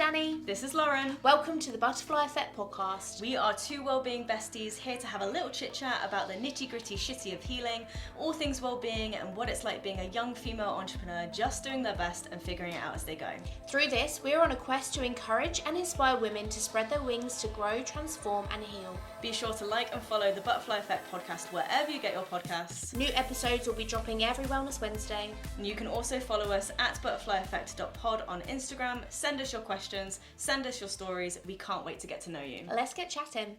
Dani. This is Lauren. Welcome to the Butterfly Effect podcast. We are two wellbeing besties here to have a little chit chat about the nitty gritty shitty of healing, all things wellbeing and what it's like being a young female entrepreneur just doing their best and figuring it out as they go. Through this, we are on a quest to encourage and inspire women to spread their wings to grow, transform and heal. Be sure to like and follow the Butterfly Effect podcast wherever you get your podcasts. New episodes will be dropping every Wellness Wednesday. And you can also follow us at butterflyeffect.pod on Instagram. Send us your questions, send us your stories. We can't wait to get to know you. Let's get chatting.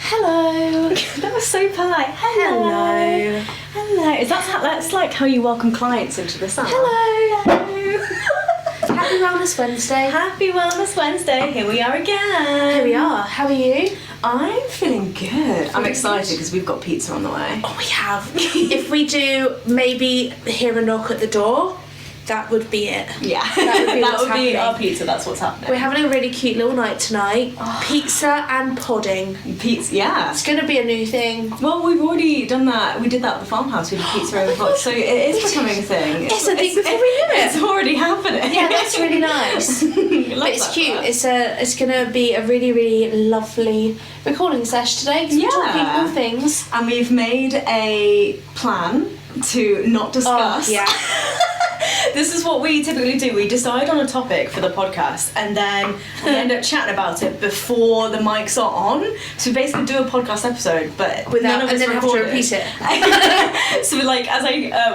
Hello. That was so polite. Hello. Hello. Is that's like how you welcome clients into the salon? Hello. Happy Wellness Wednesday. Happy Wellness Wednesday. Here we are again. Here we are. How are you? I'm feeling good. I'm excited because we've got pizza on the way. Oh, we have. If we do maybe hear a knock at the door, that would be it. Yeah. That would be our pizza. That's what's happening. We're having a really cute little night tonight. Oh. Pizza and pudding. Pizza, yeah. It's going to be a new thing. Well, we've already done that. We did that at the farmhouse. We did pizza over pot. So it is becoming a thing. It's a thing before we knew it. It's already happening. Yeah, that's really nice. But it's cute. It's going to be a really, really lovely recording sesh today because we're talking all things. And we've made a plan to not discuss. Oh, yeah. This is what we typically do. We decide on a topic for the podcast and then we end up chatting about it before the mics are on. So we basically do a podcast episode, but none of us then recorded. Have to repeat it. So like,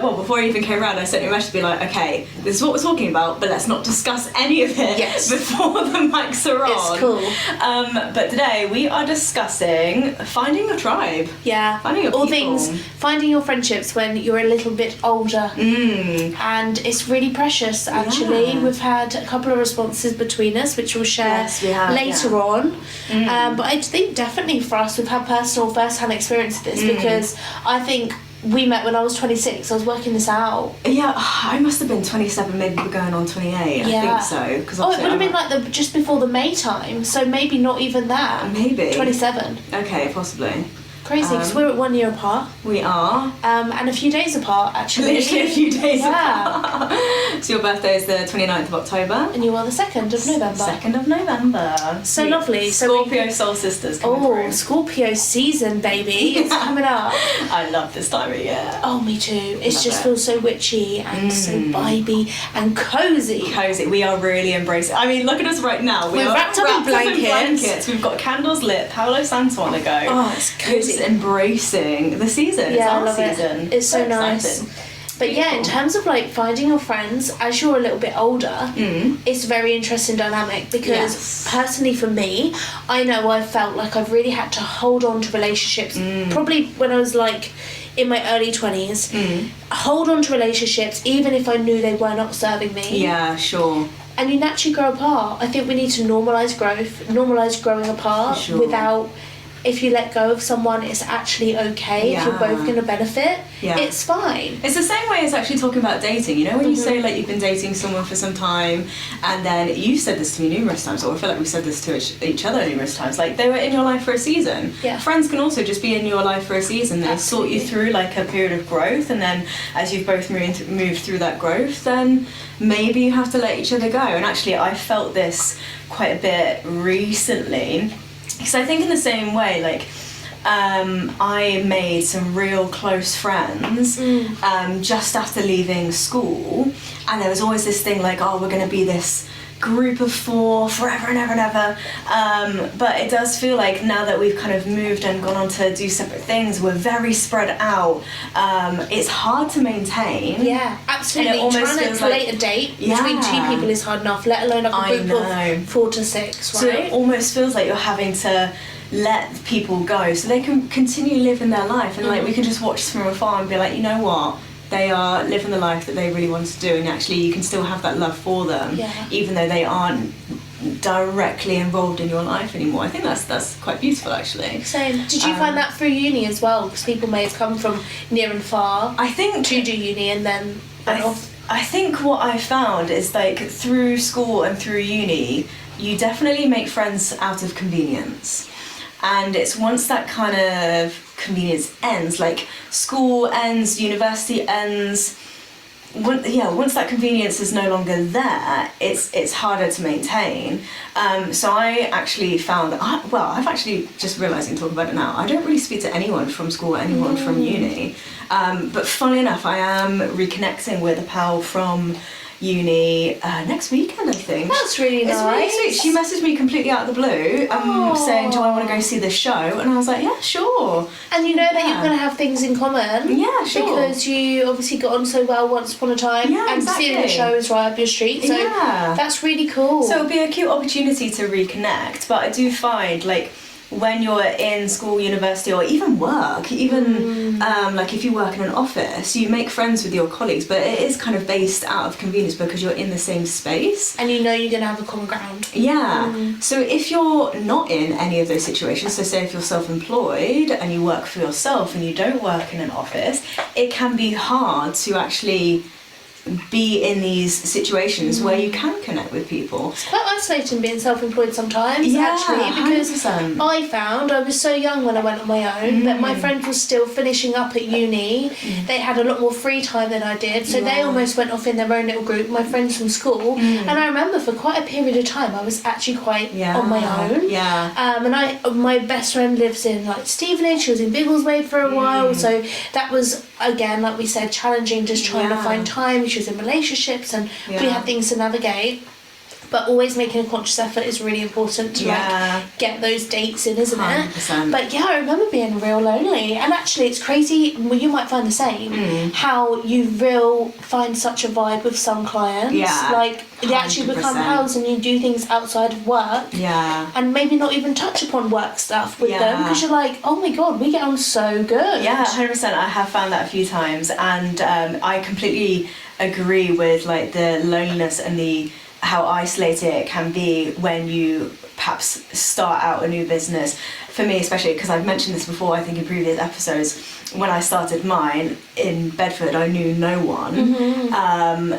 before I even came around, I sent you a message to be like, okay, this is what we're talking about, but let's not discuss any of it before the mics are on. It's cool. But today we are discussing finding your tribe. Yeah. Finding your all people. Things, finding your friendships when you're a little bit older. And it's really precious, actually. Yeah. We've had a couple of responses between us, which we'll share later on. But I think definitely for us, we've had personal first-hand experience of this because I think we met when I was 26. I was working this out. Yeah, I must have been 27, maybe we're going on 28. Yeah. I think so. Oh, it would have been like just before the May time, so maybe not even that. Maybe. 27. Okay, possibly. Crazy, because we're 1 year apart. We are. And a few days apart, actually. Literally a few days apart. So your birthday is the 29th of October. And you are the 2nd of November. 2nd of November. So lovely. Scorpio soul sisters coming through. Scorpio season, baby. It's coming up. I love this time of year. Oh, me too. It just feels so witchy and so vibey and cozy. Cozy. We are really embracing. I mean, look at us right now. We're wrapped up in blankets. We've got candles lit. Paolo Santo on the go. Oh, it's cozy. Just embracing the season. Yeah, it's our season. It's so nice. But yeah, in terms of like finding your friends as you're a little bit older, it's a very interesting dynamic because personally for me, I know I've felt like I've really had to hold on to relationships probably when I was like in my early 20s, hold on to relationships even if I knew they were not serving me. Yeah, sure. And you naturally grow apart. I think we need to normalise growth, normalise growing apart without... If you let go of someone, it's actually okay. If you're both going to benefit, it's fine. It's the same way as actually talking about dating. You know, when you say like you've been dating someone for some time and then you've said this to me numerous times, or I feel like we've said this to each other numerous times, like they were in your life for a season. Yeah. Friends can also just be in your life for a season. They sort you through like a period of growth, and then as you've both moved through that growth, then maybe you have to let each other go. And actually I felt this quite a bit recently. Because I think in the same way, like, I made some real close friends just after leaving school, and there was always this thing like, oh, we're going to be this group of 4 forever and ever and ever. But it does feel like now that we've kind of moved and gone on to do separate things, we're very spread out. It's hard to maintain. Yeah, absolutely. Trying to collate a date between 2 people is hard enough, let alone like a group of 4 to 6, right? So it almost feels like you're having to let people go so they can continue living their life, and like we can just watch from afar and be like, you know what? They are living the life that they really want to do, and actually you can still have that love for them even though they aren't directly involved in your life anymore. I think that's quite beautiful, actually. Same. Did you find that through uni as well? Because people may have come from near and far to do uni and then went off. I think what I found is like through school and through uni, you definitely make friends out of convenience. And it's once that kind of convenience ends, like school ends, university ends, once that convenience is no longer there, it's harder to maintain. So I actually found that I've actually just realising talking about it now, I don't really speak to anyone from school or anyone from uni. But funnily enough, I am reconnecting with a pal from uni next weekend, I think. That's really nice. It's really sweet. She messaged me completely out of the blue, saying, do I want to go see this show? And I was like, yeah, sure. And you know that you're going to have things in common. Yeah, sure. Because you obviously got on so well once upon a time. Yeah, and exactly. seeing the show is right up your street. So that's really cool. So it'll be a cute opportunity to reconnect. But I do find, like, when you're in school, university, or even work, like if you work in an office, you make friends with your colleagues, but it is kind of based out of convenience because you're in the same space. And you know you're going to have a common ground. Yeah. So if you're not in any of those situations, so say if you're self-employed and you work for yourself and you don't work in an office, it can be hard to actually be in these situations where you can connect with people. It's quite isolating being self-employed sometimes, actually, because 100%. I found I was so young when I went on my own that my friends were still finishing up at uni. They had a lot more free time than I did, so they almost went off in their own little group, my friends from school, and I remember for quite a period of time I was actually quite on my own. And my best friend lives in like Stevenage, she was in Biggleswade for a while, so that was, again, like we said, challenging, just trying to find time. She was in relationships and we had things to navigate, but always making a conscious effort is really important to like get those dates in, isn't 100%. it? But I remember being real lonely, and actually it's crazy, well, you might find the same, how you will find such a vibe with some clients, like they actually 100%. become pals and you do things outside of work and maybe not even touch upon work stuff with them because you're like, oh my god, we get on so good. 100%. I have found that a few times, and I completely agree with like the loneliness and the how isolated it can be when you perhaps start out a new business. For me especially, because I've mentioned this before I think in previous episodes, when I started mine in Bedford I knew no one,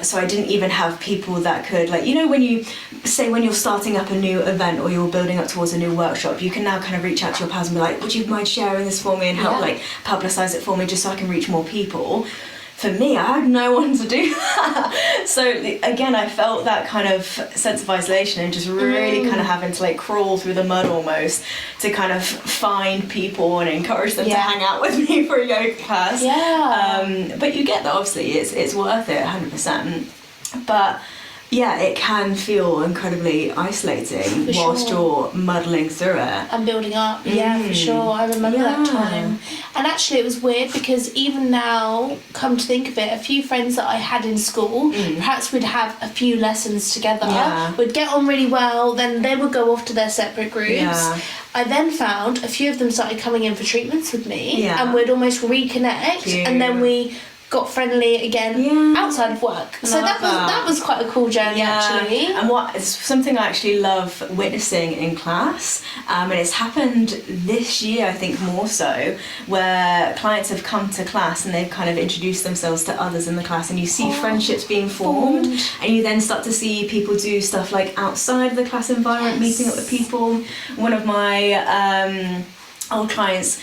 so I didn't even have people that could, like, you know, when you say when you're starting up a new event or you're building up towards a new workshop, you can now kind of reach out to your pals and be like, would you mind sharing this for me and help like publicise it for me just so I can reach more people. For me, I had no one to do that. So again, I felt that kind of sense of isolation and just really kind of having to like crawl through the mud almost to kind of find people and encourage them to hang out with me for a yoga class. But you get that, obviously, it's worth it, 100%. But it can feel incredibly isolating whilst you're muddling through it. And building up, for sure. I remember that time. And actually it was weird because even now, come to think of it, a few friends that I had in school, perhaps we'd have a few lessons together, we'd get on really well, then they would go off to their separate groups. I then found a few of them started coming in for treatments with me and we'd almost reconnect and then we got friendly again outside of work. So that was quite a cool journey actually. And it's something I actually love witnessing in class, and it's happened this year I think more so, where clients have come to class and they've kind of introduced themselves to others in the class and you see friendships being formed and you then start to see people do stuff like outside the class environment, meeting up with people. One of my old clients,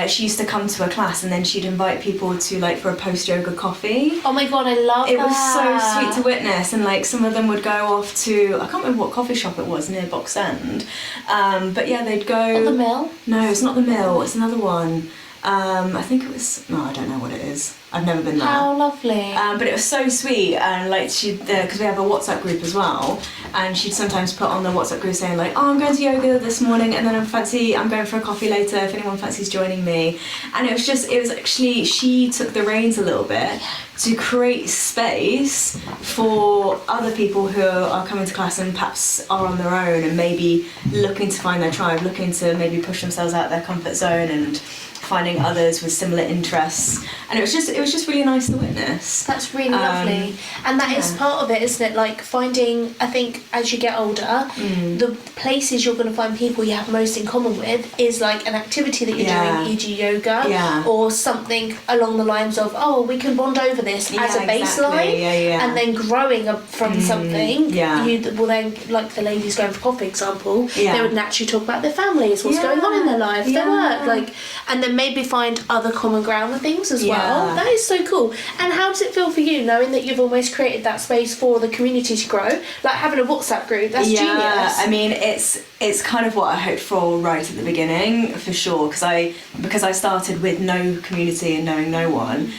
she used to come to a class and then she'd invite people to like for a post-yoga coffee. Oh my god, I love it. It was so sweet to witness, and like some of them would go off to, I can't remember what coffee shop it was near Box End, but they'd go... Not the Mill? No, it's not the Mill, it's another one. I think it was, no, I don't know what it is. I've never been there. How lovely. But it was so sweet, and like because we have a WhatsApp group as well, and she'd sometimes put on the WhatsApp group saying like, oh, I'm going to yoga this morning, and then I'm going for a coffee later if anyone fancies joining me. And it was actually, she took the reins a little bit to create space for other people who are coming to class and perhaps are on their own and maybe looking to find their tribe, looking to maybe push themselves out of their comfort zone and finding others with similar interests. And it was just really nice to witness. That's really lovely. And that is part of it, isn't it? Like finding, I think as you get older, the places you're going to find people you have most in common with is like an activity that you're doing, e.g. yoga, or something along the lines of, oh, we can bond over this as a baseline, and then growing up from something, you will then, like the ladies going for coffee example, they would naturally talk about their families, what's going on in their life, their work, like, and then maybe find other common ground with things as well. Yeah. That is so cool. And how does it feel for you, knowing that you've almost created that space for the community to grow? Like having a WhatsApp group, that's genius. I mean, it's kind of what I hoped for right at the beginning, for sure, because I started with no community and knowing no one.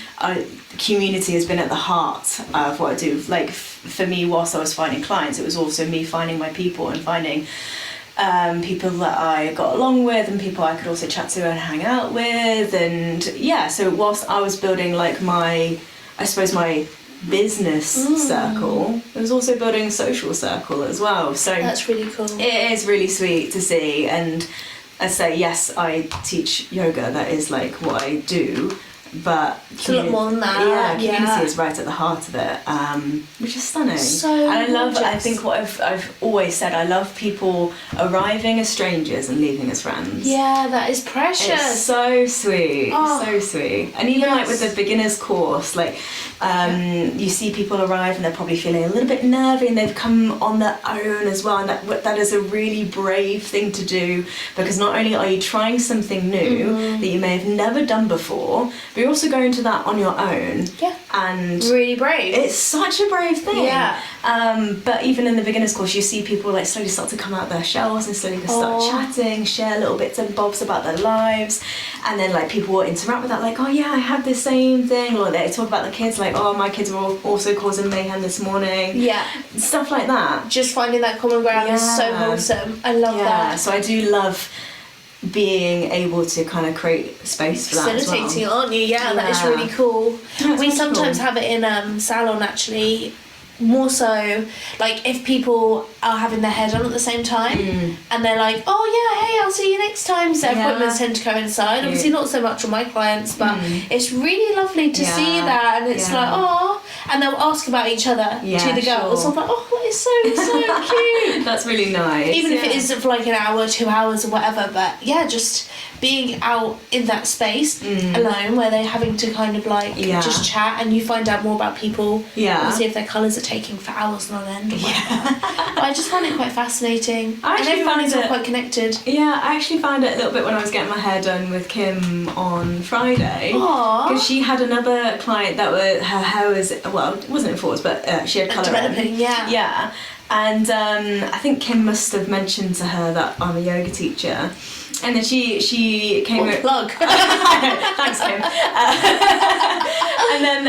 Community has been at the heart of what I do. Like, for me, whilst I was finding clients, it was also me finding my people and finding people that I got along with and people I could also chat to and hang out with. And yeah, so whilst I was building like my business circle, it was also building a social circle as well. So that's really cool. It is really sweet to see. And I say, yes, I teach yoga, that is like what I do, but it's a lot more than that. Yeah, community is right at the heart of it, which is stunning. So and gorgeous. I think what I've always said, I love people arriving as strangers and leaving as friends. Yeah, that is precious. It's so sweet, so sweet. And even like with the beginner's course, like you see people arrive and they're probably feeling a little bit nervy and they've come on their own as well, and that is a really brave thing to do, because not only are you trying something new that you may have never done before, but you're also going to that on your own. Yeah. And really brave. It's such a brave thing. Yeah. But even in the beginner's course, you see people like slowly start to come out their shells and slowly start chatting, share little bits and bobs about their lives, and then like people will interact with that, like, oh yeah, I had the same thing, or they talk about the kids, like, oh, my kids were also causing mayhem this morning. Yeah. Stuff like that. Just finding that common ground is so wholesome. I love that. So I do love being able to kind of create space for that as well. Facilitating, aren't you? Yeah, that is really cool. We sometimes have it in salon, actually, more so like if people are having their hair done at the same time and they're like, oh yeah, hey, I'll see you next time, so appointments tend to coincide. Obviously not so much on my clients, but it's really lovely to see that, and it's like, oh, and they'll ask about each other to the girls. I'm like, oh, it's so cute. That's really nice. Even if it is for like an hour, 2 hours or whatever, but yeah, just being out in that space alone where they're having to kind of like just chat, and you find out more about people. Obviously if their colours are taking for hours on end or whatever. But I just find it quite fascinating. And everyone is all quite connected. Yeah, I actually found it a little bit when I was getting my hair done with Kim on Friday. Aww. Because she had another client that her hair was, well, it wasn't in force, but she had colour developing, Yeah. And I think Kim must have mentioned to her that I'm a yoga teacher. And then she came over. Plug. Thanks, Kim. And then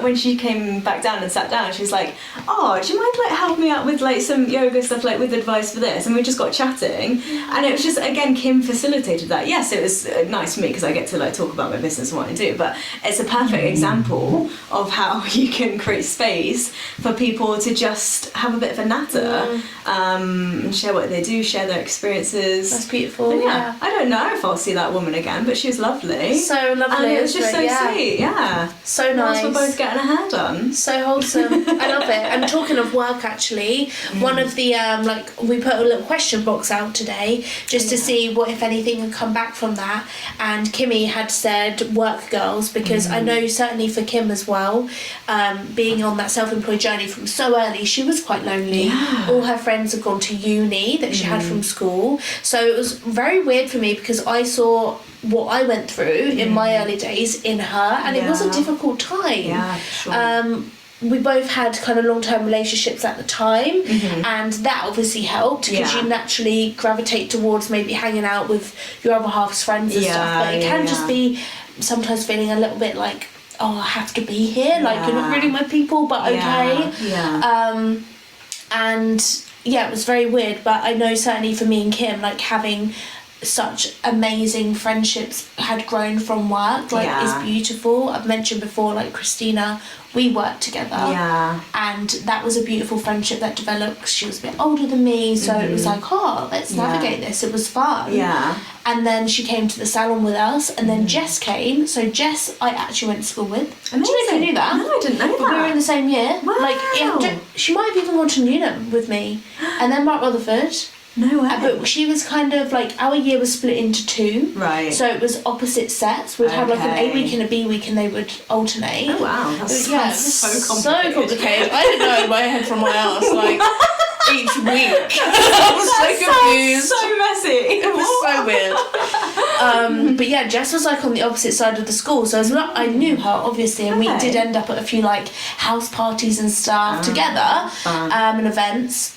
when she came back down and sat down, she was like, "Oh, do you mind like helping me out with like some yoga stuff, like with advice for this?" And we just got chatting, and it was just, again, Kim facilitated that. Yes, it was nice for me because I get to like talk about my business and what I do, but it's a perfect example of how you can create space for people to just have a bit of a natter, and share what they do, share their experiences. That's beautiful. But yeah, I don't know if I'll see that woman again, but she was lovely. So lovely. And it was just so sweet, So nice. We're both getting our hair done. So wholesome. I love it. And talking of work, actually, one of the, we put a little question box out today just to see what, if anything, had come back from that. And Kimmy had said work girls, because I know certainly for Kim as well, being on that self-employed journey from so early, she was quite lonely. Yeah. All her friends had gone to uni that she had from school. So it was very weird for me because I saw what I went through in my early days in her, and it was a difficult time. Yeah, sure. We both had kind of long-term relationships at the time, and that obviously helped because you naturally gravitate towards maybe hanging out with your other half's friends and stuff, but it can just be sometimes feeling a little bit like, oh, I have to be here, like you're not really my people, but okay. And yeah, it was very weird, but I know certainly for me and Kim, like having such amazing friendships had grown from work, like is beautiful. I've mentioned before, like Christina, we worked together, and that was a beautiful friendship that developed 'cause she was a bit older than me, so it was like, oh, let's navigate this. It was fun. And then she came to the salon with us, and then Jess came. So Jess, I actually went to school with. Amazing. Do you know if you knew that? No, I didn't know that. We were in the same year. Wow. Like, she might have even gone to Newnham with me, and then Mark Rutherford. No way. But she was kind of like, our year was split into two. Right. So it was opposite sets. We'd have like an A week and a B week, and they would alternate. Oh wow, that's so complicated. So complicated. I didn't know my head from my ass. Like, each week. I was so confused. So messy. It was so weird. But yeah, Jess was like on the opposite side of the school, so I knew her obviously, and we did end up at a few like house parties and stuff together, and events.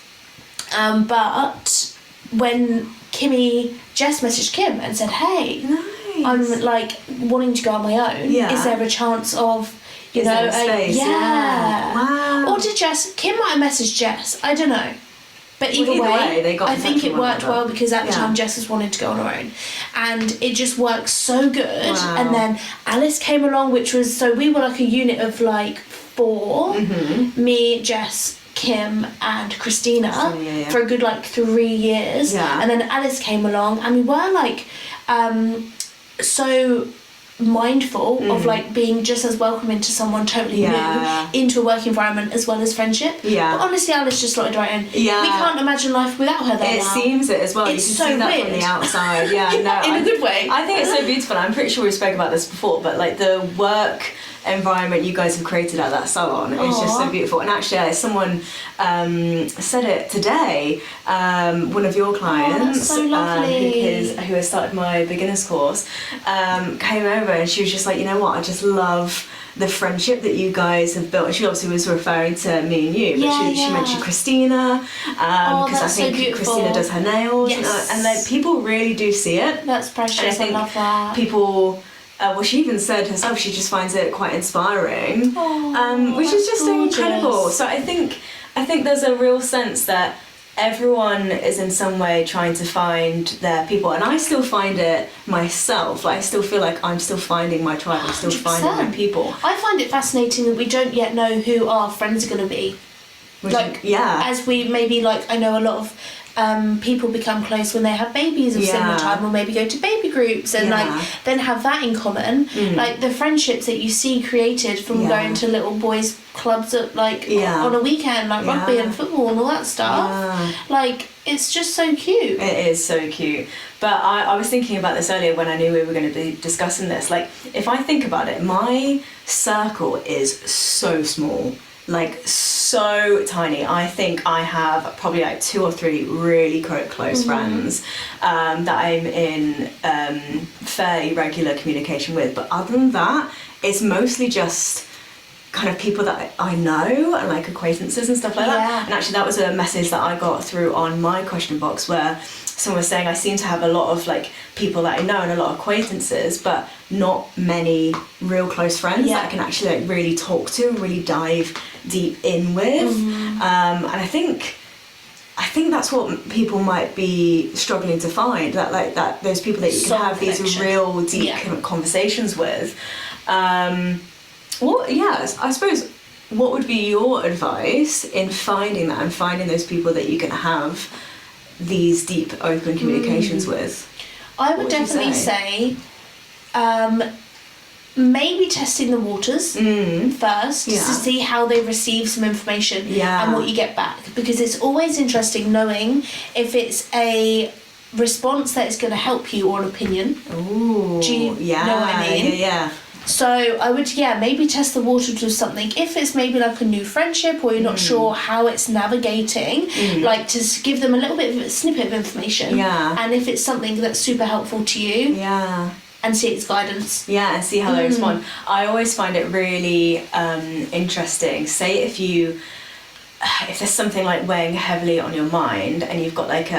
But when Jess messaged Kim and said, "Hey, nice. I'm like wanting to go on my own. Yeah. Is there a chance of, you know, space? Yeah. Wow. Or did Kim might have messaged Jess? I don't know. But either way they got I think it worked well because at the time Jess was wanting to go on her own, and it just worked so good. Wow. And then Alice came along, which was so we were like a unit of like 4, me, Jess, Kim and Christina for a good like 3 years, and then Alice came along, and we were like so mindful of like being just as welcoming to someone totally new into a work environment as well as friendship. But honestly, Alice just slotted right in. We can't imagine life without her there. It seems it as well. It's you can so see that weird. from the outside. In a good way. I think it's so beautiful. I'm pretty sure we spoke about this before, but like the work environment you guys have created at that salon is just so beautiful. And actually someone said it today, one of your clients, so lovely. Who has started my beginners course, came over and she was just like, you know what, I just love the friendship that you guys have built. And she obviously was referring to me and you, but she mentioned Christina, because I think Christina does her nails, and like people really do see it. That's precious. I love that. People well, she even said herself she just finds it quite inspiring, which is just so incredible. So I think there's a real sense that everyone is in some way trying to find their people, and I still find it myself. Like, I still feel like I'm still finding my tribe. I'm still 100%. Finding my people. I find it fascinating that we don't yet know who our friends are going to be. As we maybe I know a lot of people become close when they have babies of similar time, or maybe go to baby groups and then have that in common. Like the friendships that you see created from going to little boys clubs at on a weekend, like rugby and football and all that stuff. Like, it's just so cute. It is so cute. But I was thinking about this earlier when I knew we were going to be discussing this. Like, if I think about it, my circle is so small. Like, so tiny. I think I have probably 2 or 3 really close friends that I'm in fairly regular communication with. But other than that, it's mostly just kind of people that I know and like acquaintances and stuff like that. And actually that was a message that I got through on my question box, where someone was saying I seem to have a lot of like people that I know and a lot of acquaintances, but not many real close friends that I can actually like really talk to and really dive deep in with. And I think that's what people might be struggling to find, that those people that you can have these real deep conversations with. I suppose, what would be your advice in finding that and finding those people that you can have these deep open communications with? I would definitely say maybe testing the waters first, just to see how they receive some information and what you get back, because it's always interesting knowing if it's a response that is going to help you or an opinion. Ooh, do you know what I mean? So I would, maybe test the waters with something. If it's maybe like a new friendship, or you're not sure how it's navigating, like to give them a little bit of a snippet of information. And if it's something that's super helpful to you, and see its guidance. And see how they respond. I always find it really interesting. Say if there's something like weighing heavily on your mind, and you've got like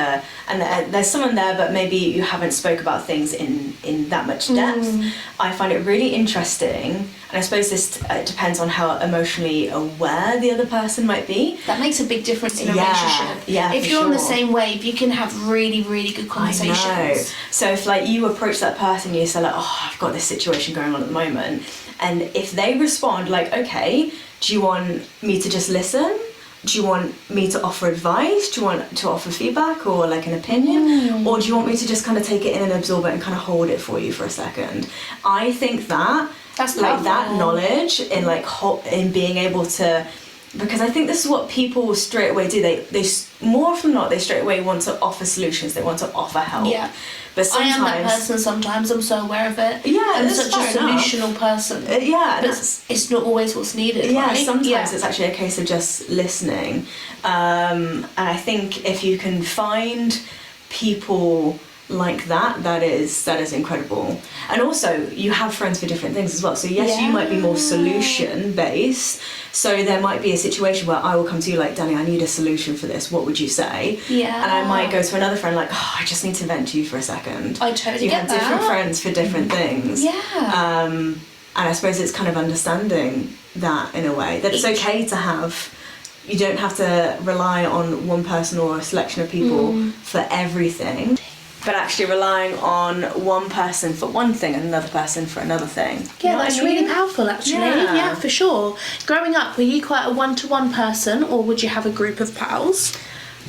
there's someone there, but maybe you haven't spoke about things in that much depth. I find it really interesting, and I suppose this depends on how emotionally aware the other person might be. That makes a big difference in a relationship. If you're on the same wave, you can have really, really good conversations. I know. So if like you approach that person, you say like, oh, I've got this situation going on at the moment, and if they respond like, okay, do you want me to just listen? Do you want me to offer advice? Do you want to offer feedback or like an opinion? Or do you want me to just kind of take it in and absorb it and kind of hold it for you for a second? I think that's like that knowledge in being able to, because I think this is what people straight away do. They more often than not, they straight away want to offer solutions, they want to offer help. Yeah. But sometimes, I am that person sometimes, I'm so aware of it. Yeah, I'm that's such a solutional person. Yeah. But it's not always what's needed, yeah, right? sometimes it's actually a case of just listening. And I think if you can find people like that is incredible. And also, you have friends for different things as well. So yes, you might be more solution based. So there might be a situation where I will come to you like, Dani, I need a solution for this. What would you say? Yeah. And I might go to another friend like, oh, I just need to vent to you for a second. I totally you get have that. different friends for different things. Yeah. And I suppose it's kind of understanding that in a way, that it's okay to have. You don't have to rely on one person or a selection of people for everything. But actually relying on one person for one thing and another person for another thing. Yeah, that's really powerful actually. Yeah, for sure. Growing up, were you quite a one-to-one person, or would you have a group of pals?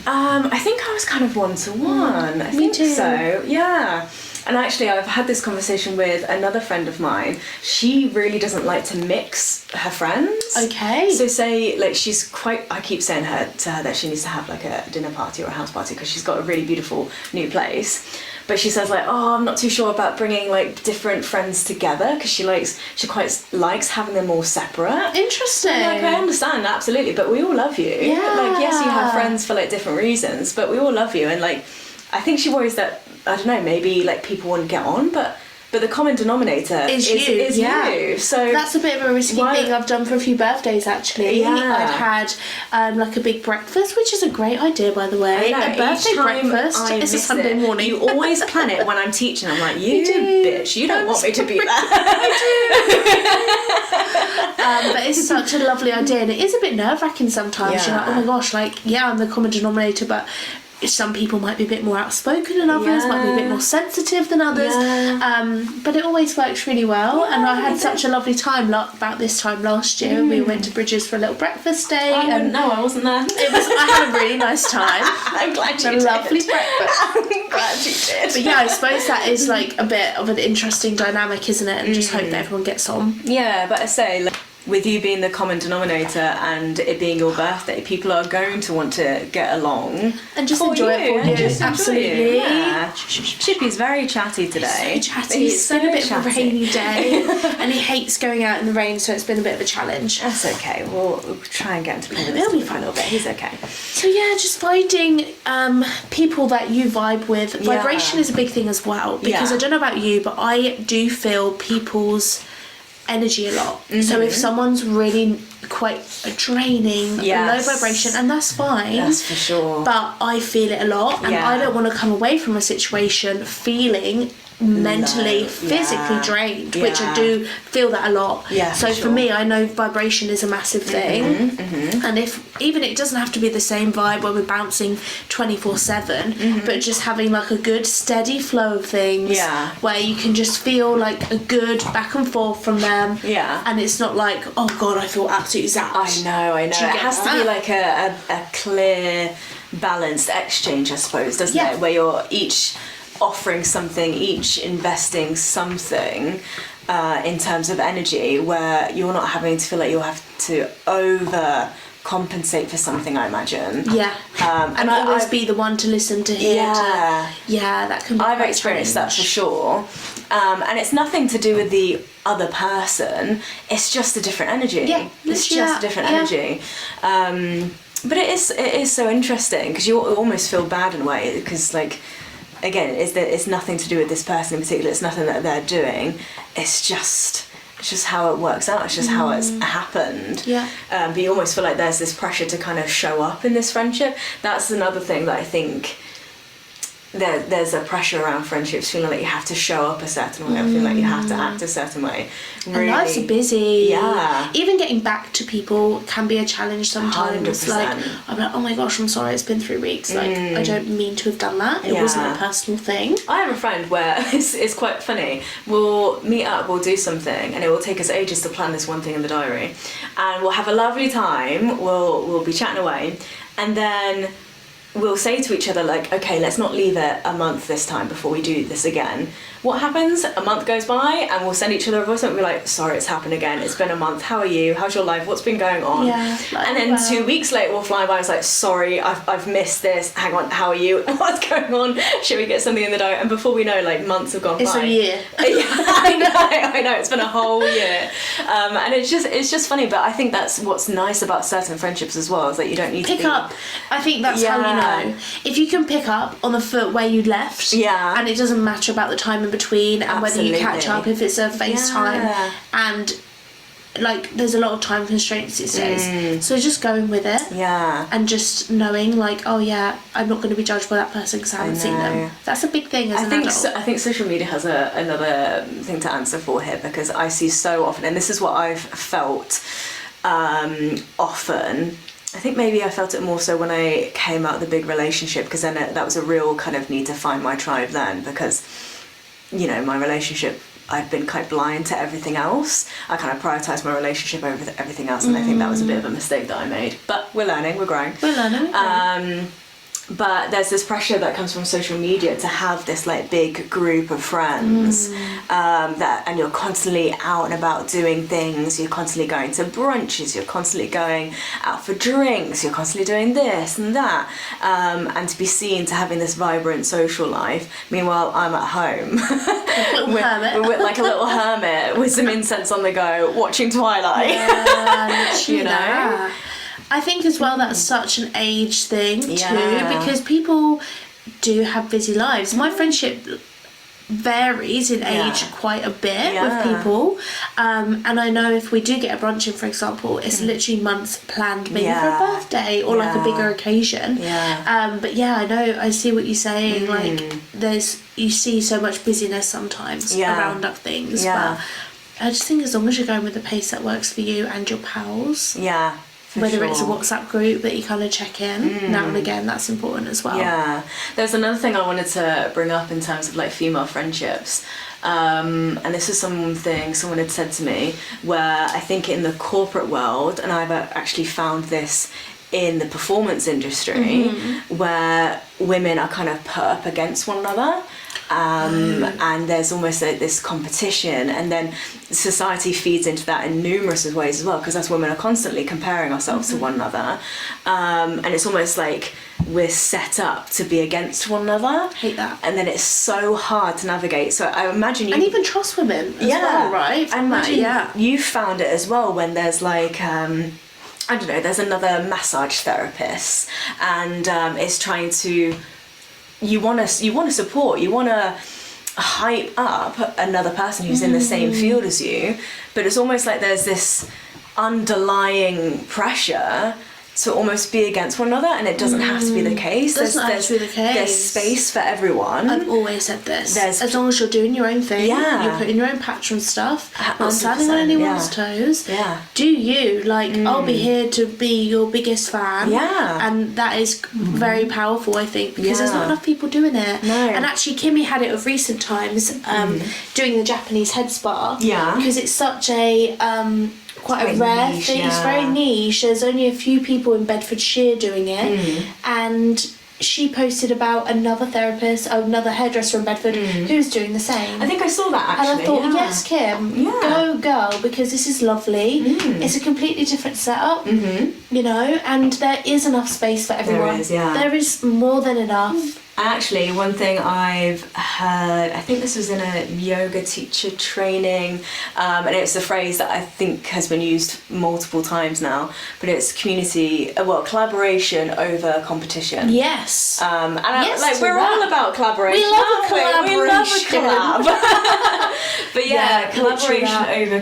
I think I was kind of one-to-one. I think too. so, yeah. And actually, I've had this conversation with another friend of mine. She really doesn't like to mix her friends. Okay. So say, like, she's quite... I keep saying to her that she needs to have, like, a dinner party or a house party because she's got a really beautiful new place. But she says, like, oh, I'm not too sure about bringing, like, different friends together because she quite likes having them all separate. Interesting. Like, I understand, absolutely, but we all love you. Yeah. Like, yes, you have friends for, like, different reasons, but we all love you. And, like, I think she worries that, I don't know, maybe like people wouldn't get on, but the common denominator is you. So that's a bit of a risky thing I've done for a few birthdays actually. Yeah. I've had like a big breakfast, which is a great idea by the way. I know, a birthday breakfast. It's a Sunday morning. You always plan it when I'm teaching. I'm like, you bitch, you don't want me to be there. But it's such a lovely idea, and it is a bit nerve-wracking sometimes. You're like, oh my gosh, like I'm the common denominator, but some people might be a bit more outspoken than others, might be a bit more sensitive than others, but it always works really well. And I had such a lovely time about this time last year. We went to Bridges for a little breakfast day. I wasn't there. I had a really nice time. I'm glad you did. A lovely breakfast. I'm glad you did. But yeah, I suppose that is like a bit of an interesting dynamic, isn't it? And just hope that everyone gets on. Yeah, but I say, like, with you being the common denominator and it being your birthday, people are going to want to get along and just enjoy it for you. Absolutely. Yeah. Chippy's very chatty today. He's so chatty. It's been a bit of a rainy day and he hates going out in the rain, so it's been a bit of a challenge. That's okay. We'll try and get him to play with us. He'll be fine. A little bit. He's okay. So yeah, just finding people that you vibe with. Vibration is a big thing as well, because I don't know about you, but I do feel people's energy a lot. So if someone's really quite draining, low vibration, and that's fine, that's for sure, but I feel it a lot, and I don't want to come away from a situation feeling mentally, physically drained, which I do feel that a lot. So for me, I know vibration is a massive thing, and if even it doesn't have to be the same vibe where we're bouncing 24/7, but just having like a good steady flow of things, where you can just feel like a good back and forth from them, and it's not like, oh god, I feel absolutely zapped. I know. It has to be like a clear, balanced exchange, I suppose, doesn't it? Where you're each offering something, each investing something in terms of energy, where you're not having to feel like you'll have to overcompensate for something, I imagine. And always be the one to listen to hear. That can be I've experienced that for sure. And it's nothing to do with the other person, it's just a different energy. It's just a different energy. But it is so interesting, because you almost feel bad in a way, because like, again, it's nothing to do with this person in particular, it's nothing that they're doing, it's just how it works out, it's just how it's happened. But you almost feel like there's this pressure to kind of show up in this friendship. That's another thing that I think there's a pressure around friendships, feeling like you have to show up a certain way, or feeling like you have to act a certain way. Really, and life's busy. Even getting back to people can be a challenge sometimes. 100%. Like, I'm like, oh my gosh, I'm sorry, it's been 3 weeks. Like, I don't mean to have done that. It wasn't a personal thing. I have a friend where it's quite funny. We'll meet up, we'll do something, and it will take us ages to plan this one thing in the diary. And we'll have a lovely time, we'll be chatting away, and then we'll say to each other, like, okay, let's not leave it a month this time before we do this again. What happens? A month goes by and we'll send each other a voice note and be like, sorry, it's happened again. It's been a month. How are you? How's your life? What's been going on? Yeah, and then 2 weeks later we'll fly by and it's like, sorry, I've missed this. Hang on, how are you? What's going on? Should we get something in the diet? And before we know, like, months have gone by. It's a year. I know. It's been a whole year. And it's just funny, but I think that's what's nice about certain friendships as well, is that you don't need to pick up. I think that's how you know. If you can pick up on the foot where you left, and it doesn't matter about the time in between and whether you catch up, if it's a FaceTime, and like there's a lot of time constraints these days, so just going with it, and just knowing like, oh yeah, I'm not going to be judged by that person because I haven't seen them. That's a big thing as an adult. I think social media has another thing to answer for here, because I see so often, and this is what I've felt often. I think maybe I felt it more so when I came out of the big relationship, because then that was a real kind of need to find my tribe then, because, you know, my relationship, I'd been quite blind to everything else. I kind of prioritised my relationship over everything else, and I think that was a bit of a mistake that I made. But we're learning, we're growing. But there's this pressure that comes from social media to have this like big group of friends, and you're constantly out and about doing things. You're constantly going to brunches. You're constantly going out for drinks. You're constantly doing this and that, and to be seen to having this vibrant social life. Meanwhile, I'm at home, like a little hermit with some incense on the go, watching Twilight. Yeah, you know. That. I think as well that's such an age thing too, because people do have busy lives. My friendship varies in age quite a bit with people, and I know if we do get a brunch in, for example, it's literally months planned, maybe for a birthday or like a bigger occasion. But I know, I see what you're saying. Like you see so much busyness sometimes around up things, but I just think as long as you're going with the pace that works for you and your pals, whether it's a WhatsApp group that you kind of check in now and again, that's important as well. Yeah, there's another thing I wanted to bring up in terms of like female friendships, and this is something someone had said to me, where I think in the corporate world, and I've actually found this in the performance industry, where women are kind of put up against one another. And there's almost this competition, and then society feeds into that in numerous ways as well, because us women are constantly comparing ourselves to one another, and it's almost like we're set up to be against one another. Hate that. And then it's so hard to navigate. So I imagine you... And even trust women as well, right? I imagine you found it as well when there's like... I don't know, there's another massage therapist, and it's trying to... You want to support, you want to hype up another person who's in the same field as you, but it's almost like there's this underlying pressure to almost be against one another, and it doesn't have to be the case. There's space for everyone. I've always said this. As long as you're doing your own thing, you're putting your own patch on stuff, not standing on anyone's toes. Do you, like, I'll be here to be your biggest fan. And that is very powerful, I think, because there's not enough people doing it. And actually Kimmy had it of recent times, doing the Japanese head spa. Because it's such a quite a rare thing. It's very niche. There's only a few people in Bedfordshire doing it, and she posted about another another hairdresser in Bedford who's doing the same. I think I saw that actually. And I thought, yes, Kim, go girl, because this is lovely. It's a completely different setup, you know, and there is enough space for everyone. There is more than enough. Actually, one thing I've heard, I think this was in a yoga teacher training, and it's a phrase that I think has been used multiple times now, but it's collaboration over competition. Yes. And we're all about collaboration. We love a collaboration. We love a collab. But collaboration over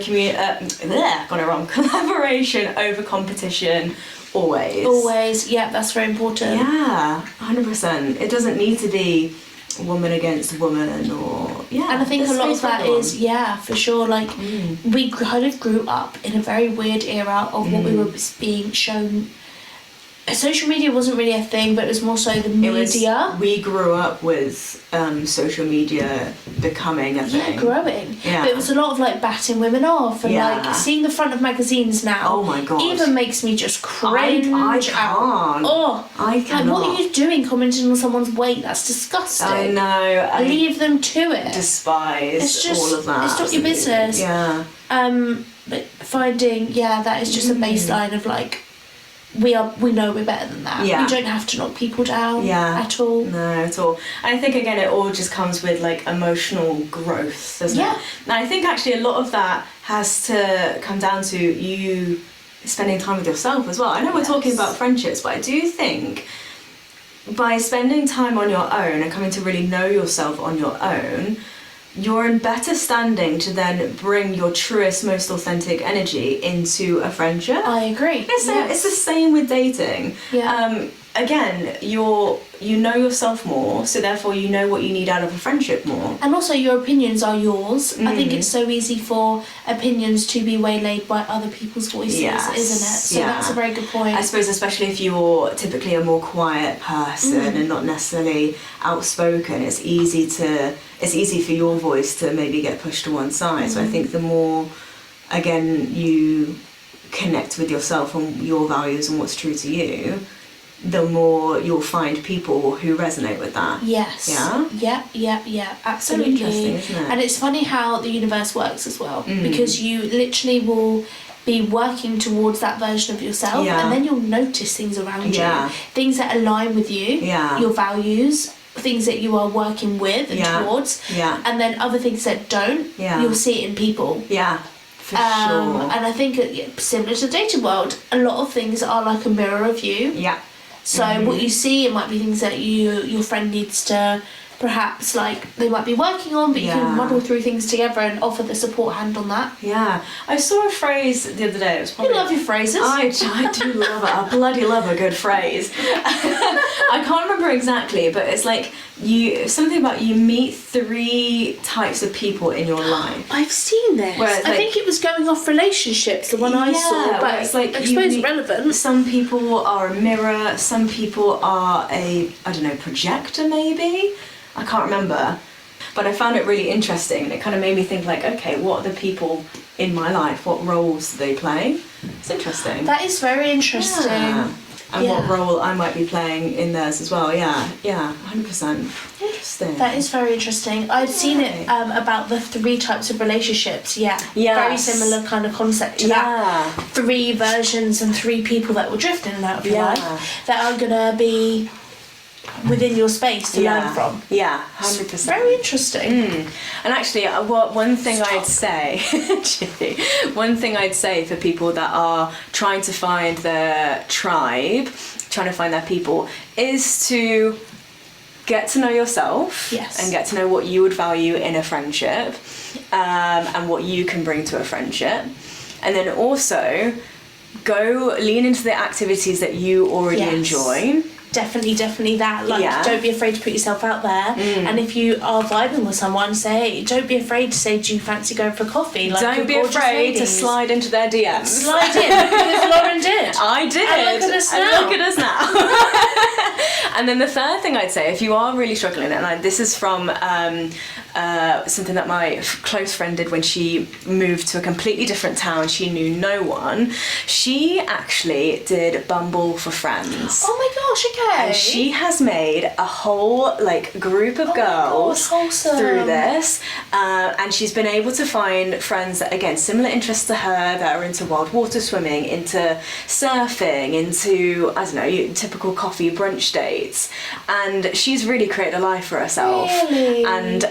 got it wrong. Collaboration over competition. Always, that's very important. 100%. It doesn't need to be woman against woman, or and I think a lot of that is for sure, like we kind of grew up in a very weird era of what we were being shown social media wasn't really a thing, but it was more so the media. We grew up with social media becoming a thing. Yeah, growing. Yeah. But it was a lot of like batting women off and like seeing the front of magazines now. Oh my god. Even makes me just cringe. I can't. I cannot. Like, what are you doing commenting on someone's weight? That's disgusting. I know. Leave them to it. Despise it's just, all of that. It's not your business. Yeah. But finding that is just a baseline of like we know we're better than that. Yeah. We don't have to knock people down at all. No, at all. And I think again it all just comes with like emotional growth, doesn't it? And I think actually a lot of that has to come down to you spending time with yourself as well. I know we're talking about friendships, but I do think by spending time on your own and coming to really know yourself on your own, you're in better standing to then bring your truest, most authentic energy into a friendship. I agree. It's the same with dating. Yeah. Again, you know yourself more, so therefore you know what you need out of a friendship more. And also your opinions are yours. I think it's so easy for opinions to be waylaid by other people's voices, isn't it? So that's a very good point. I suppose especially if you're typically a more quiet person and not necessarily outspoken, it's easy for your voice to maybe get pushed to one side. So I think the more, again, you connect with yourself and your values and what's true to you, the more you'll find people who resonate with that. Yes. Yeah, absolutely. So interesting, isn't it? And it's funny how the universe works as well, because you literally will be working towards that version of yourself, and then you'll notice things around you, things that align with you, your values, things that you are working with and towards, and then other things that don't, you'll see it in people. For sure. And I think similar to the dating world, a lot of things are like a mirror of you. So what you see, it might be things that your friend needs to perhaps like they might be working on, but you can muddle through things together and offer the support hand on that. I saw a phrase the other day. It was probably, you love your phrases. I do love it. I bloody love a good phrase. I can't remember exactly, but it's like something about you meet 3 types of people in your life. I've seen this. I think it was going off relationships, the one I saw, but it's like I suppose relevant. Some people are a mirror, some people are projector maybe. I can't remember, but I found it really interesting, and it kind of made me think like, okay, what are the people in my life? What roles do they play? It's interesting. That is very interesting. And what role I might be playing in theirs as well. 100%. Interesting. That is very interesting. I'd seen it about the 3 types of relationships. Very similar kind of concept to that. 3 versions and 3 people that will drift in and out of your life that are gonna be within your space to learn from. 100%. Very interesting. And actually, one thing I'd say for people that are trying to find their tribe, trying to find their people, is to get to know yourself and get to know what you would value in a friendship, and what you can bring to a friendship, and then also go lean into the activities that you already enjoy. Definitely that. Don't be afraid to put yourself out there. And if you are vibing with someone, don't be afraid to say, do you fancy going for coffee? Like, don't be afraid to slide into their DMs. Slide in, because Lauren did. I did. And look at us now. And then the third thing I'd say, if you are really struggling, and this is from something that my close friend did when she moved to a completely different town, she knew no one. She actually did Bumble for Friends. Oh my gosh, okay. And she has made a whole group of girls through this, and she's been able to find friends that, again, similar interests to her, that are into wild water swimming, into surfing, into typical coffee brunch dates, and she's really created a life for herself. Really? And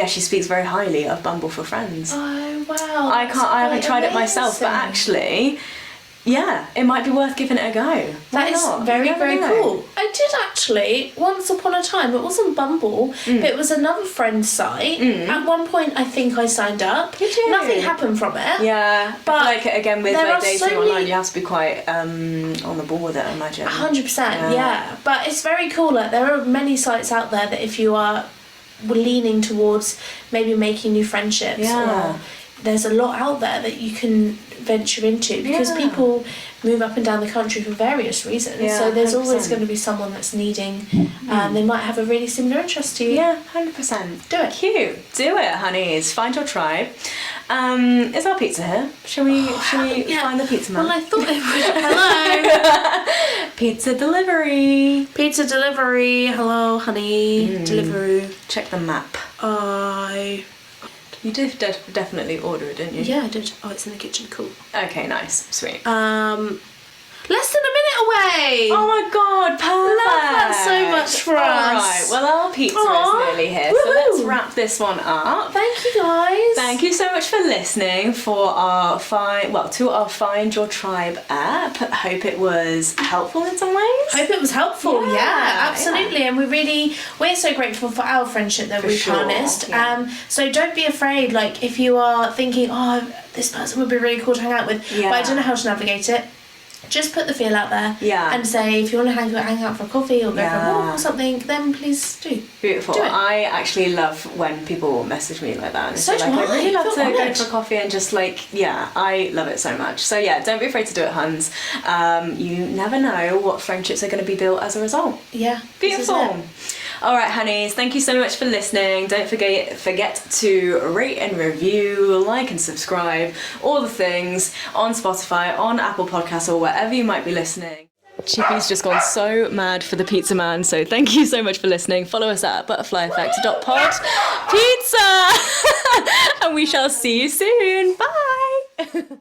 she speaks very highly of Bumble for Friends. Oh wow! I haven't tried it myself, but actually, it might be worth giving it a go. That is very, very cool. I did actually, once upon a time, it wasn't Bumble, but it was another friend site. At one point, I think I signed up. Did you? Nothing happened from it. Yeah, but again, with dating online, you have to be quite on the ball with it, I imagine. 100%, yeah. But it's very cool. There are many sites out there that if you are leaning towards maybe making new friendships or there's a lot out there that you can venture into, because people move up and down the country for various reasons. So there's 100%. always going to be someone that's needing, they might have a really similar interest to you. Yeah, 100%. Do it. Cute. Do it, honeys. Find your tribe. Is our pizza here? Shall we find the pizza man? Well, I thought it would. Hello. Pizza delivery. Pizza delivery. Hello, honey. Deliveroo. Check the map. You did definitely order it, didn't you? Yeah, I did. Oh, it's in the kitchen. Cool. Okay, nice. Sweet. Less than a minute away. Oh my god, perfect. Love that so much for us. Alright, well our pizza is nearly here, so let's wrap this one up. Thank you guys. Thank you so much for listening to our Find Your Tribe app. Hope it was helpful in some ways. Hope it was helpful. Yeah, absolutely. And we're so grateful for our friendship that we've harnessed. Yeah. So don't be afraid, like if you are thinking, oh, this person would be really cool to hang out with, but I don't know how to navigate it. Just put the feel out there and say, if you want to hang out for a coffee or go for a walk or something, then please do. Beautiful. Do it. I actually love when people message me like that. And So say, do I'd really love to feel go honoured. for a coffee and just I love it so much. So don't be afraid to do it, huns. You never know what friendships are going to be built as a result. Yeah. Beautiful. All right, honeys, thank you so much for listening. Don't forget to rate and review, like and subscribe, all the things on Spotify, on Apple Podcasts, or wherever you might be listening. Chippy's just gone so mad for the pizza man, so thank you so much for listening. Follow us at butterflyeffect.pod. Pizza! And we shall see you soon. Bye!